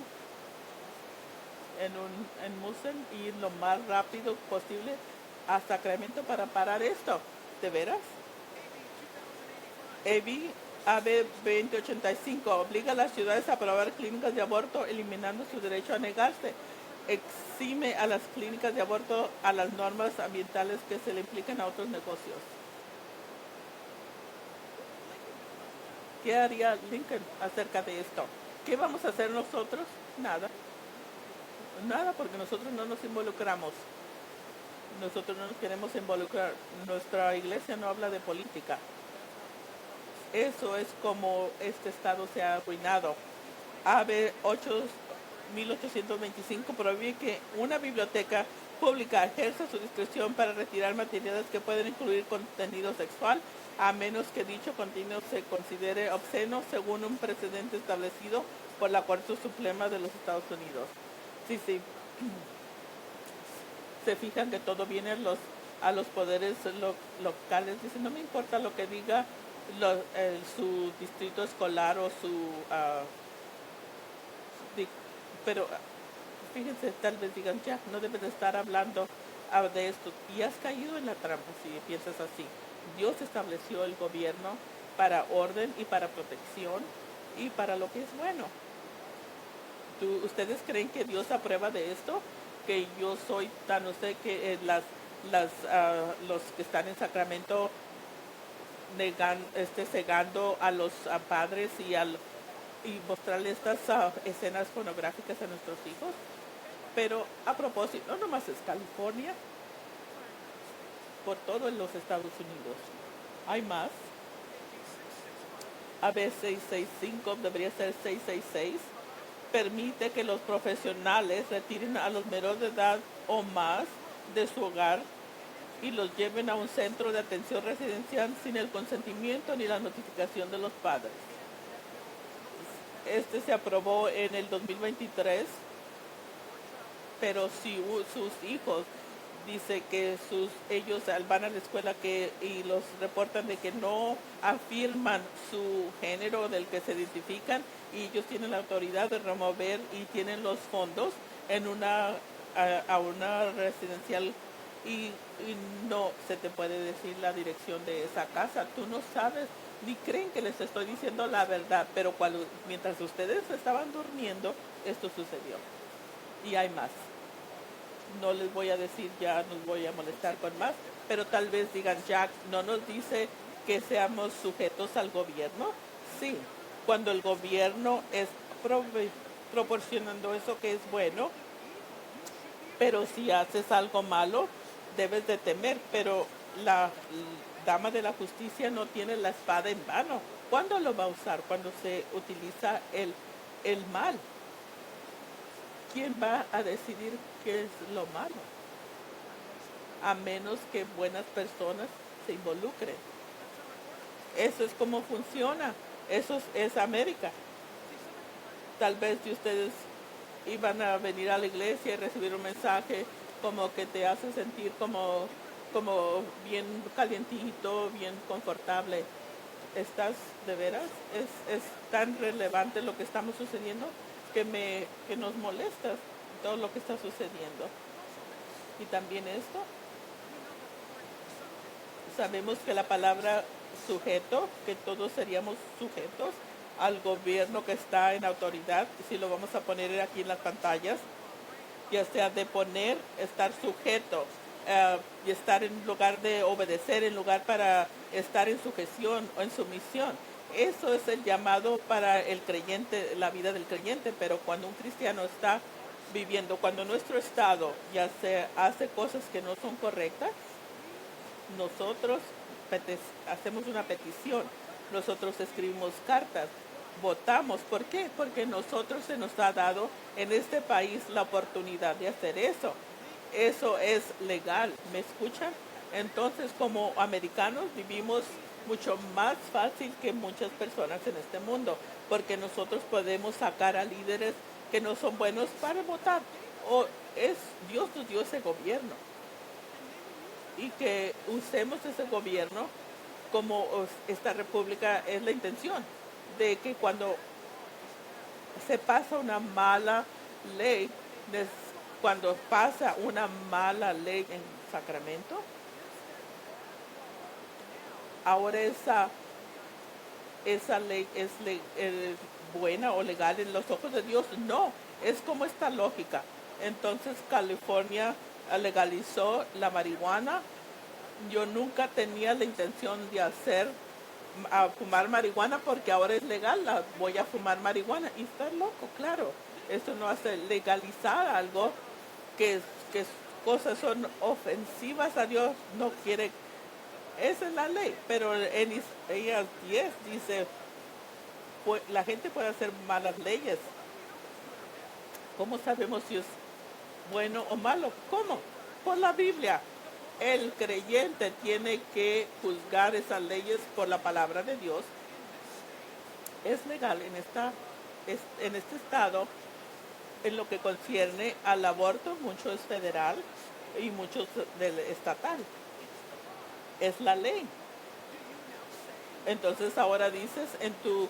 en Musen, y lo más rápido posible a Sacramento para parar esto. ¿De veras? AB 2085 obliga a las ciudades a aprobar clínicas de aborto, eliminando su derecho a negarse. Exime a las clínicas de aborto a las normas ambientales que se le implican a otros negocios. ¿Qué haría Lincoln acerca de esto? ¿Qué vamos a hacer nosotros? Nada. Nada, porque nosotros no nos involucramos. Nosotros no nos queremos involucrar. Nuestra iglesia no habla de política. Eso es como este estado se ha arruinado. AB 1825 prohíbe que una biblioteca pública ejerza su discreción para retirar materiales que pueden incluir contenido sexual, a menos que dicho contenido se considere obsceno, según un precedente establecido por la Corte Suprema de los Estados Unidos. Sí. Se fijan que todo viene a los poderes locales. Dicen, no me importa lo que diga su distrito escolar o pero fíjense, tal vez digan, ya, no debes de estar hablando de esto. Y has caído en la trampa si piensas así. Dios estableció el gobierno para orden y para protección y para lo que es bueno. ¿Ustedes creen que Dios aprueba de esto? Que yo soy tan, no sé, que los que están en Sacramento cegando a los padres y mostrarle estas escenas pornográficas a nuestros hijos. Pero a propósito, no nomás es California, por todo en los Estados Unidos. Hay más. AB 665, debería ser 666, permite que los profesionales retiren a los menores de edad o más de su hogar y los lleven a un centro de atención residencial sin el consentimiento ni la notificación de los padres. Este se aprobó en el 2023, pero si sus hijos dice que ellos van a la escuela y los reportan de que no afirman su género del que se identifican, y ellos tienen la autoridad de remover y tienen los fondos en a una residencial y no se te puede decir la dirección de esa casa. Tú no sabes ni creen que les estoy diciendo la verdad, pero mientras ustedes estaban durmiendo, esto sucedió. Y hay más. No les voy a decir, ya nos voy a molestar con más, pero tal vez digan, Jack, ¿no nos dice que seamos sujetos al gobierno? Sí, cuando el gobierno es proporcionando eso que es bueno, pero si haces algo malo, debes de temer, pero la dama de la justicia no tiene la espada en vano. ¿Cuándo lo va a usar? Cuando se utiliza el mal. ¿Quién va a decidir qué es lo malo? A menos que buenas personas se involucren. Eso es como funciona. Eso es América. Tal vez si ustedes iban a venir a la iglesia y recibir un mensaje como que te hace sentir como bien calientito, bien confortable. ¿Estás de veras? Es tan relevante lo que estamos sucediendo que nos molesta todo lo que está sucediendo. Y también esto, sabemos que la palabra sujeto, que todos seríamos sujetos al gobierno que está en autoridad, si lo vamos a poner aquí en las pantallas, ya sea de poner, estar sujeto, y estar en lugar de obedecer, en lugar para estar en sujeción o en sumisión. Eso es el llamado para el creyente, la vida del creyente, pero cuando un cristiano está viviendo, cuando nuestro estado ya se hace cosas que no son correctas, nosotros hacemos una petición, nosotros escribimos cartas, votamos. ¿Por qué? Porque nosotros se nos ha dado en este país la oportunidad de hacer eso. Eso es legal, ¿me escuchan? Entonces, como americanos vivimos mucho más fácil que muchas personas en este mundo, porque nosotros podemos sacar a líderes que no son buenos para votar. Dios nos dio ese gobierno y que usemos ese gobierno como esta república es la intención de que cuando se pasa una mala ley, cuando pasa una mala ley en Sacramento, ahora esa ley es buena o legal en los ojos de Dios. No, es como esta lógica. Entonces California legalizó la marihuana. Yo nunca tenía la intención de fumar marihuana porque ahora es legal, voy a fumar marihuana. Y está loco, claro. Esto no hace legalizar algo que cosas son ofensivas a Dios, no quiere. Esa es la ley, pero en Isaías 10 dice, la gente puede hacer malas leyes. ¿Cómo sabemos si es bueno o malo? ¿Cómo? Por la Biblia. El creyente tiene que juzgar esas leyes por la palabra de Dios. Es legal en este estado en lo que concierne al aborto, mucho es federal y mucho del estatal. Es la ley. Entonces ahora dices en tu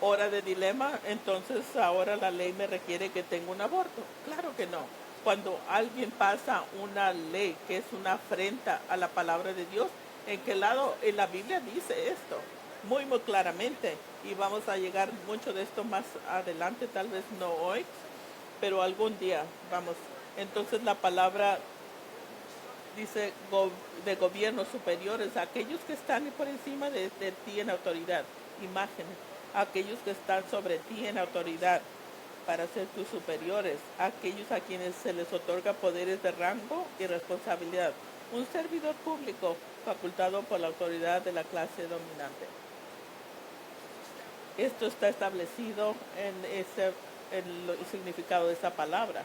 hora de dilema, entonces ahora la ley me requiere que tenga un aborto. Claro que no. Cuando alguien pasa una ley que es una afrenta a la palabra de Dios, ¿en qué lado? En la Biblia dice esto muy, muy claramente. Y vamos a llegar mucho de esto más adelante, tal vez no hoy, pero algún día vamos. Entonces la palabra dice de gobiernos superiores, aquellos que están por encima de ti en autoridad, imágenes, aquellos que están sobre ti en autoridad para ser tus superiores, aquellos a quienes se les otorga poderes de rango y responsabilidad, un servidor público facultado por la autoridad de la clase dominante. Esto está establecido en el significado de esa palabra.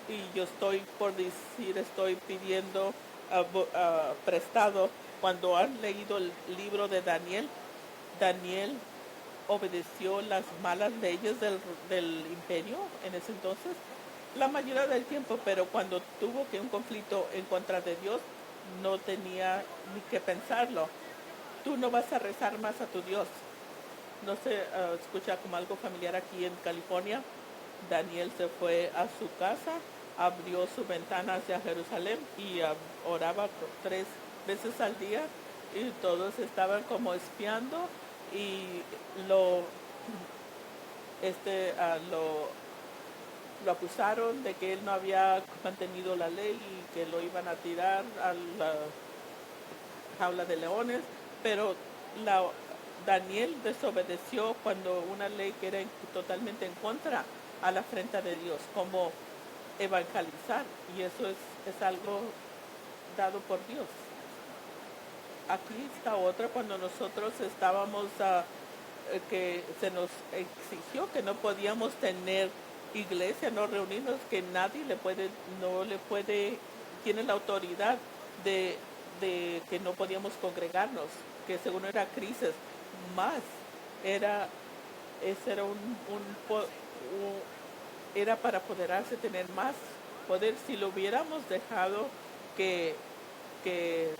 Y yo estoy por decir, estoy pidiendo prestado. Cuando han leído el libro de Daniel, Daniel obedeció las malas leyes del imperio en ese entonces, la mayoría del tiempo, pero cuando tuvo que un conflicto en contra de Dios, no tenía ni que pensarlo. Tú no vas a rezar más a tu Dios. No se escucha como algo familiar aquí en California. Daniel se fue a su casa, abrió su ventana hacia Jerusalén y oraba 3 veces al día y todos estaban como espiando y lo acusaron de que él no había mantenido la ley y que lo iban a tirar a la jaula de leones, pero Daniel desobedeció cuando una ley que era totalmente en contra a la afrenta de Dios, como evangelizar, y eso es algo dado por Dios. Aquí está otra, cuando nosotros estábamos, que se nos exigió que no podíamos tener iglesia, no reunirnos, que nadie no le puede, tiene la autoridad de, que no podíamos congregarnos, que según era crisis, más era, ese era era para apoderarse, tener más poder. Si lo hubiéramos dejado que, que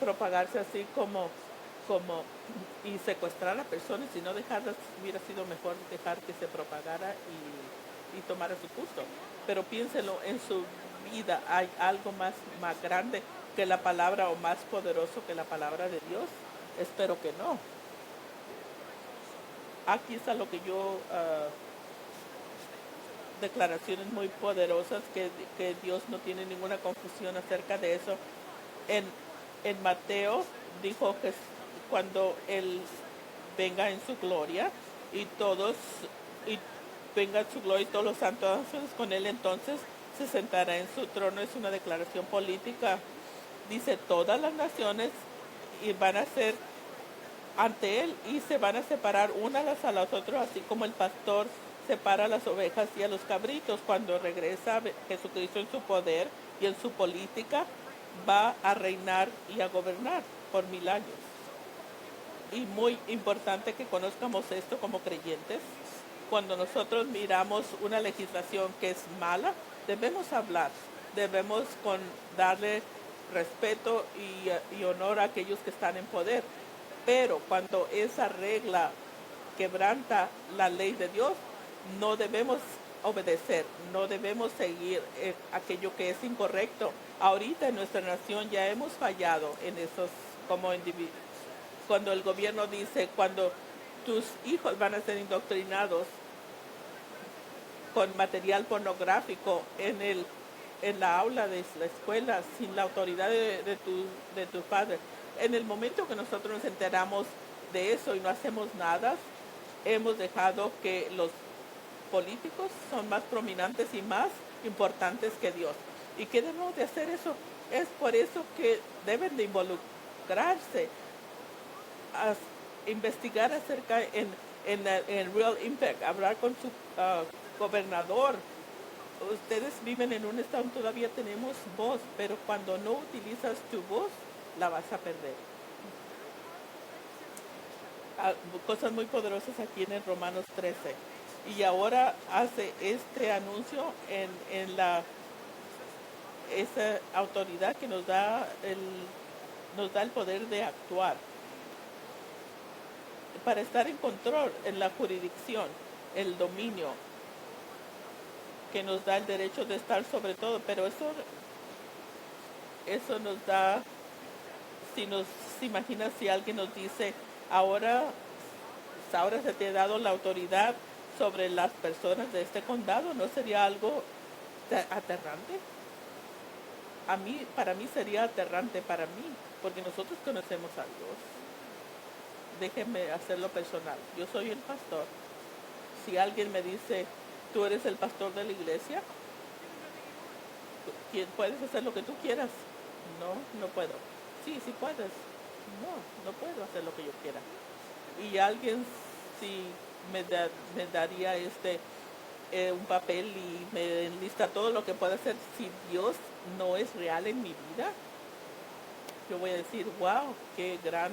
propagarse así como y secuestrar a personas y no dejarlas, hubiera sido mejor dejar que se propagara y tomara su curso. Pero piénselo, en su vida hay algo más grande que la palabra o más poderoso que la palabra de Dios. Espero que no. Aquí está lo que yo, declaraciones muy poderosas que Dios no tiene ninguna confusión acerca de eso. En, en Mateo dijo que cuando Él venga en su gloria y y venga en su gloria y todos los santos ángeles con Él, entonces se sentará en su trono. Es una declaración política. Dice, todas las naciones y van a ser ante Él y se van a separar unas a las otras, así como el pastor separa a las ovejas y a los cabritos. Cuando regresa Jesucristo en su poder y en su política, va a reinar y a gobernar por 1000 años. Y muy importante que conozcamos esto como creyentes. Cuando nosotros miramos una legislación que es mala, debemos hablar, debemos darle respeto y honor a aquellos que están en poder. Pero cuando esa regla quebranta la ley de Dios, no debemos obedecer, no debemos seguir aquello que es incorrecto. Ahorita en nuestra nación ya hemos fallado en esos como individuos. Cuando el gobierno dice, cuando tus hijos van a ser indoctrinados con material pornográfico en la aula de la escuela, sin la autoridad de tu padre. En el momento que nosotros nos enteramos de eso y no hacemos nada, hemos dejado que los políticos son más prominentes y más importantes que Dios. ¿Y qué debemos de hacer eso? Es por eso que deben de involucrarse, a investigar acerca en Real Impact, hablar con su gobernador. Ustedes viven en un estado donde todavía tenemos voz, pero cuando no utilizas tu voz, la vas a perder. Cosas muy poderosas aquí en el Romanos 13. Y ahora hace este anuncio en esa autoridad que nos da el poder de actuar. para estar en control en la jurisdicción, el dominio que nos da el derecho de estar sobre todo, pero eso nos da, si nos se imagina si alguien nos dice, ahora, ahora se te ha dado la autoridad sobre las personas de este condado, ¿no sería algo aterrante? Para mí sería aterrante para mí, porque nosotros conocemos a Dios. Déjenme hacerlo personal. Yo soy el pastor. Si alguien me dice, tú eres el pastor de la iglesia, puedes hacer lo que tú quieras. No, no puedo. Sí, sí puedes. No, no puedo hacer lo que yo quiera. Y alguien si me daría un papel y me enlista todo lo que puede hacer, si Dios no es real en mi vida, yo voy a decir, wow, qué gran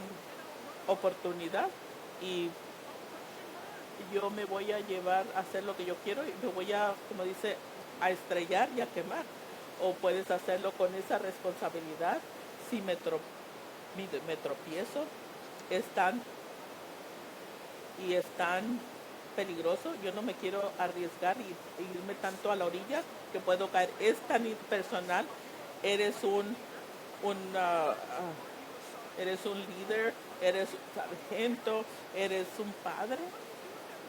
oportunidad, y yo me voy a llevar a hacer lo que yo quiero y me voy a, como dice, a estrellar y a quemar. O puedes hacerlo con esa responsabilidad. Si me tropiezo, es tan peligroso, yo no me quiero arriesgar y irme tanto a la orilla que puedo caer. Es tan impersonal. Eres eres un líder, eres un sargento, eres un padre.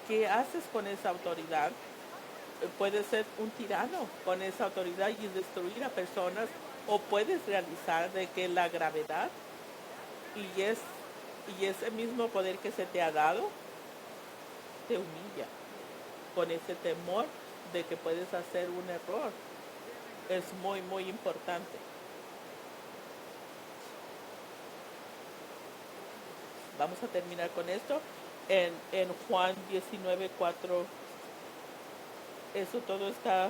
¿Qué haces con esa autoridad? Puedes ser un tirano con esa autoridad y destruir a personas, o puedes realizar de que la gravedad y ese mismo poder que se te ha dado te humilla con ese temor de que puedes hacer un error. Es muy, muy importante. Vamos a terminar con esto. En Juan 19:4, eso todo está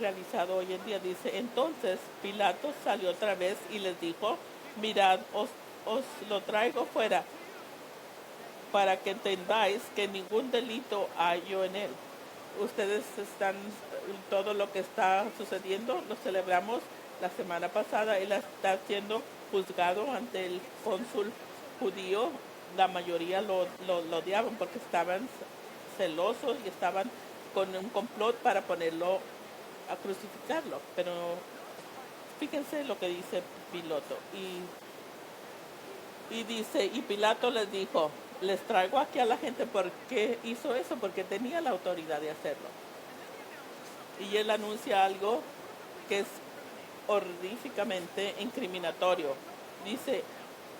realizado hoy en día. Dice, entonces Pilato salió otra vez y les dijo, mirad, os lo traigo fuera para que entendáis que ningún delito hallo en él. Ustedes todo lo que está sucediendo, lo celebramos la semana pasada. Él está siendo juzgado ante el cónsul judío. La mayoría lo odiaban porque estaban celosos y estaban con un complot para ponerlo a crucificarlo. Pero fíjense lo que dice Pilato. Y dice, y Pilato les dijo, les traigo aquí a la gente. ¿Por qué hizo eso? Porque tenía la autoridad de hacerlo. Y él anuncia algo que es horríficamente incriminatorio. Dice,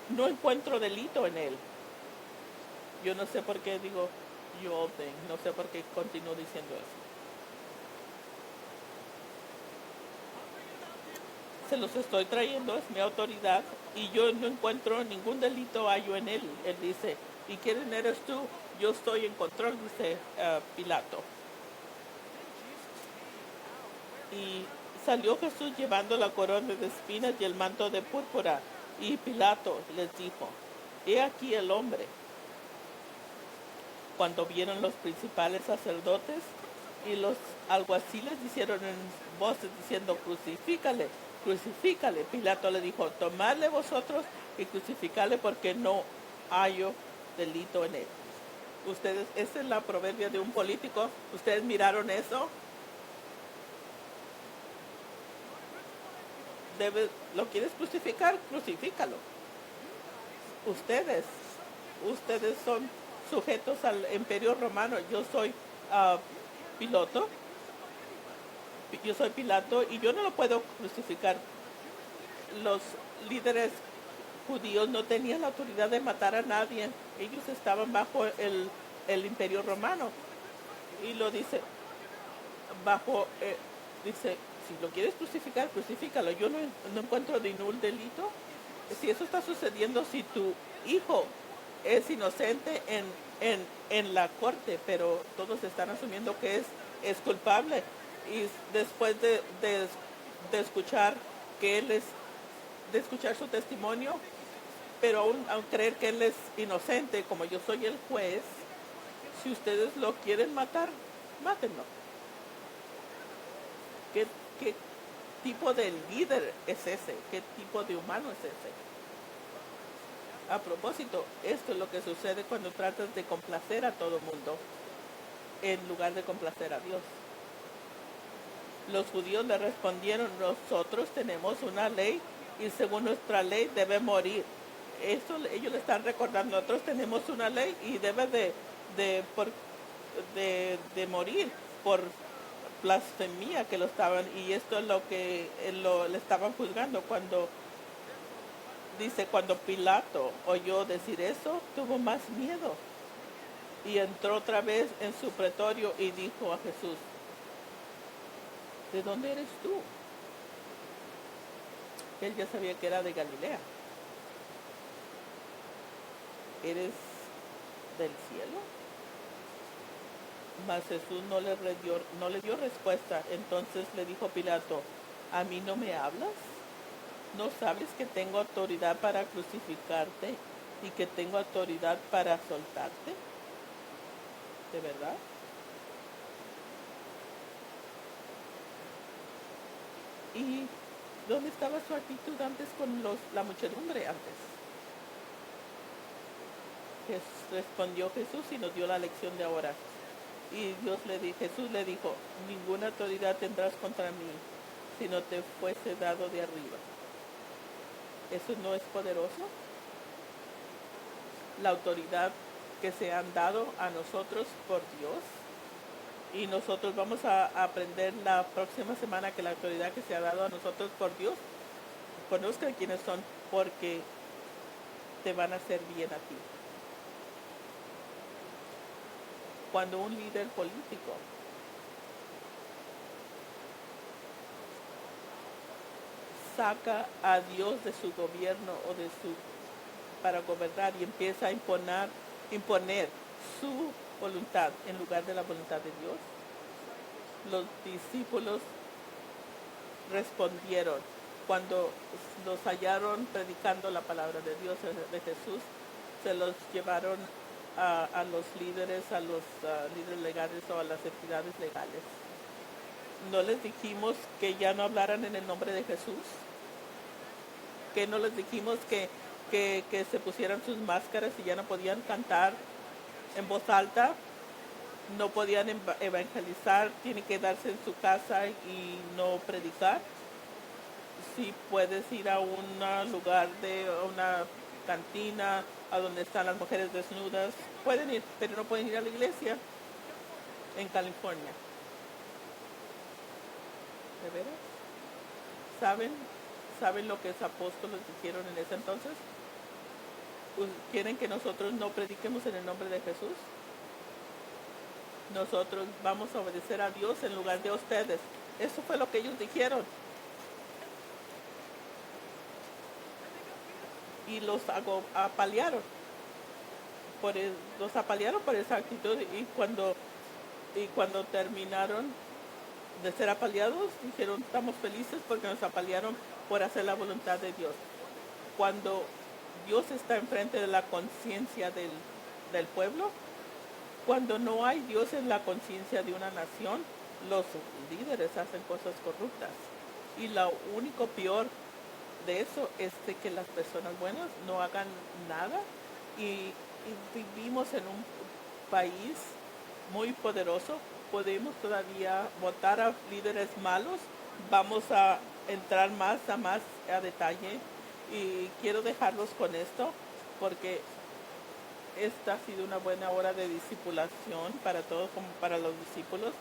no encuentro delito en él. Yo no sé por qué digo no sé por qué continúo diciendo eso. Se los estoy trayendo, es mi autoridad, y yo no encuentro ningún delito hallo en él. Él dice, ¿y quién eres tú? Yo estoy en control, dice Pilato. Y salió Jesús llevando la corona de espinas y el manto de púrpura. Y Pilato les dijo, he aquí el hombre. Cuando vieron los principales sacerdotes y los alguaciles, dijeron en voces diciendo, crucifícale, crucifícale. Pilato le dijo, tomadle vosotros y crucifícale, porque no hallo delito en él. Ustedes, esa es la proverbia de un político. ¿Ustedes miraron eso? ¿Lo quieres crucificar? Crucifícalo. Ustedes son sujetos al imperio romano. Yo soy Pilato. Yo soy Pilato y yo no lo puedo crucificar. Los líderes judíos no tenían la autoridad de matar a nadie. Ellos estaban bajo el imperio romano. Y lo dice, dice, si lo quieres crucificar, crucifícalo. Yo no encuentro ningún delito. Si eso está sucediendo, si tu hijo es inocente en la corte, pero todos están asumiendo que es culpable, y después de escuchar de escuchar su testimonio, pero aún creer que él es inocente, como yo soy el juez, si ustedes lo quieren matar, mátenlo. ¿Qué tipo de líder es ese? ¿Qué tipo de humano es ese? A propósito, esto es lo que sucede cuando tratas de complacer a todo mundo en lugar de complacer a Dios. Los judíos le respondieron, nosotros tenemos una ley y según nuestra ley debe morir. Eso ellos le están recordando, nosotros tenemos una ley y debe de, por, de morir por blasfemia que lo estaban, y esto es lo que le estaban juzgando. Cuando dice, cuando Pilato oyó decir eso, tuvo más miedo y entró otra vez en su pretorio y dijo a Jesús, ¿de dónde eres tú? Él ya sabía que era de Galilea. ¿Eres del cielo? Mas Jesús no le dio respuesta. Entonces le dijo Pilato, ¿a mí no me hablas? ¿No sabes que tengo autoridad para crucificarte y que tengo autoridad para soltarte? ¿De verdad? ¿Y dónde estaba su actitud antes con la muchedumbre antes? Respondió Jesús y nos dio la lección de ahora. Y Jesús le dijo, ninguna autoridad tendrás contra mí si no te fuese dado de arriba. ¿Eso no es poderoso? La autoridad que se han dado a nosotros por Dios. Y nosotros vamos a aprender la próxima semana que la autoridad que se ha dado a nosotros por Dios, conozcan quiénes son, porque te van a hacer bien a ti. Cuando un líder político saca a Dios de su gobierno o para gobernar y empieza a imponer su voluntad en lugar de la voluntad de Dios, los discípulos respondieron cuando los hallaron predicando la palabra de Dios, de Jesús. Se los llevaron a los líderes, a los líderes legales o a las entidades legales. ¿No les dijimos que ya no hablaran en el nombre de Jesús? ¿Que no les dijimos que se pusieran sus máscaras y ya no podían cantar en voz alta? No podían evangelizar, tienen que quedarse en su casa y no predicar. Si puedes ir a un lugar a una cantina, a donde están las mujeres desnudas, pueden ir, pero no pueden ir a la iglesia en California. ¿De veras? ¿Saben lo que los apóstoles dijeron en ese entonces? ¿Quieren que nosotros no prediquemos en el nombre de Jesús? Nosotros vamos a obedecer a Dios en lugar de ustedes. Eso fue lo que ellos dijeron. Y los apalearon. Los apalearon por esa actitud. Y cuando terminaron de ser apaleados, dijeron, estamos felices porque nos apalearon por hacer la voluntad de Dios. Cuando Dios está enfrente de la conciencia del pueblo, cuando no hay Dios en la conciencia de una nación, los líderes hacen cosas corruptas. Y lo único peor de eso es de que las personas buenas no hagan nada. Y vivimos en un país muy poderoso. Podemos todavía votar a líderes malos. Vamos a entrar más a detalle. Y quiero dejarlos con esto porque esta ha sido una buena hora de discipulación para todos, como para los discípulos.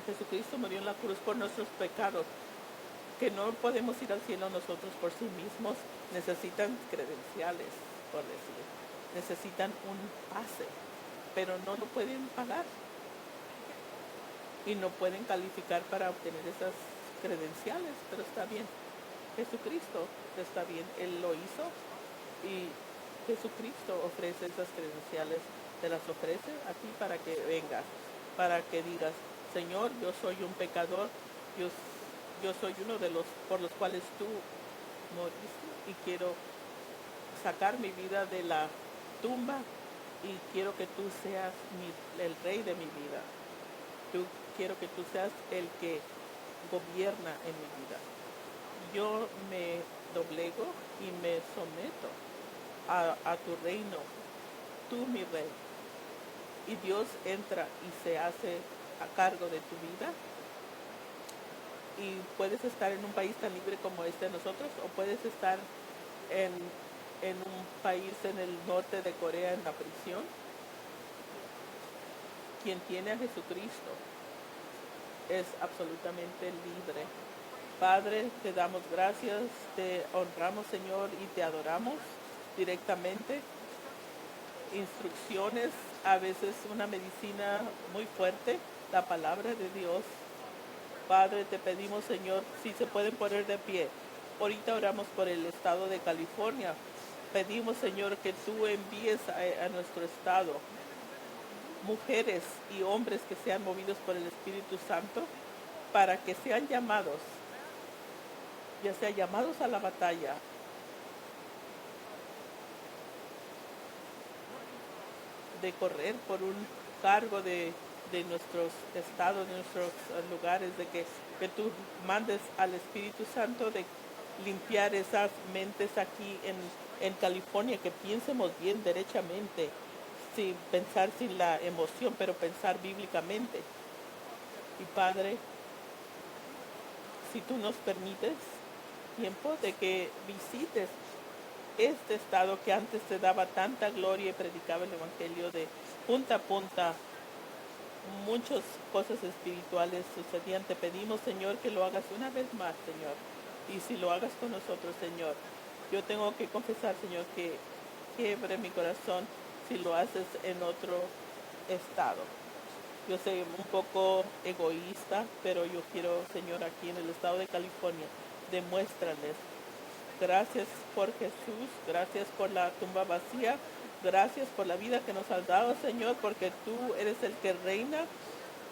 Jesucristo murió en la cruz por nuestros pecados, que no podemos ir al cielo nosotros por sí mismos. Necesitan credenciales, por decir. Necesitan un pase, pero no lo pueden pagar. Y no pueden calificar para obtener esas credenciales, pero está bien. Jesucristo está bien, Él lo hizo y Jesucristo ofrece esas credenciales, te las ofrece a ti para que vengas, para que digas, Señor, yo soy un pecador, yo soy uno de los por los cuales tú moriste y quiero sacar mi vida de la tumba y quiero que tú seas el rey de mi vida. Quiero que tú seas el que gobierna en mi vida. Yo me doblego y me someto a tu reino, tú mi rey. Y Dios entra y se hace a cargo de tu vida. Y puedes estar en un país tan libre como este de nosotros, o puedes estar en, en un país en el norte de Corea en la prisión. Quien tiene a Jesucristo es absolutamente libre. Padre, te damos gracias, te honramos, Señor, y te adoramos directamente. Instrucciones, a veces una medicina muy fuerte, la palabra de Dios. Padre, te pedimos, Señor, si se pueden poner de pie. Ahorita oramos por el estado de California. Pedimos, Señor, que tú envíes a nuestro estado mujeres y hombres que sean movidos por el Espíritu Santo para que sean llamados, ya sea llamados a la batalla, de correr por un cargo de nuestros estados, de nuestros lugares, de que tú mandes al Espíritu Santo de limpiar esas mentes aquí en California, que piensemos bien derechamente, sin pensar sin la emoción, pero pensar bíblicamente. Y Padre, si tú nos permites tiempo de que visites este estado que antes te daba tanta gloria y predicaba el Evangelio de punta a punta, muchas cosas espirituales sucedían. Te pedimos, Señor, que lo hagas una vez más, Señor. Y si lo hagas con nosotros, Señor, yo tengo que confesar, Señor, que quiebre mi corazón si lo haces en otro estado. Yo soy un poco egoísta, pero yo quiero, Señor, aquí en el estado de California, demuéstrales. Gracias por Jesús, gracias por la tumba vacía, gracias por la vida que nos has dado, Señor, porque tú eres el que reina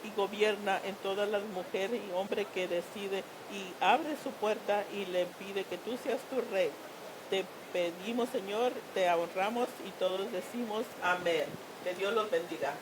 y gobierna en todas las mujeres y hombres que decide y abre su puerta y le pide que tú seas tu rey. Te pedimos, Señor, te honramos y todos decimos amén. Que Dios los bendiga.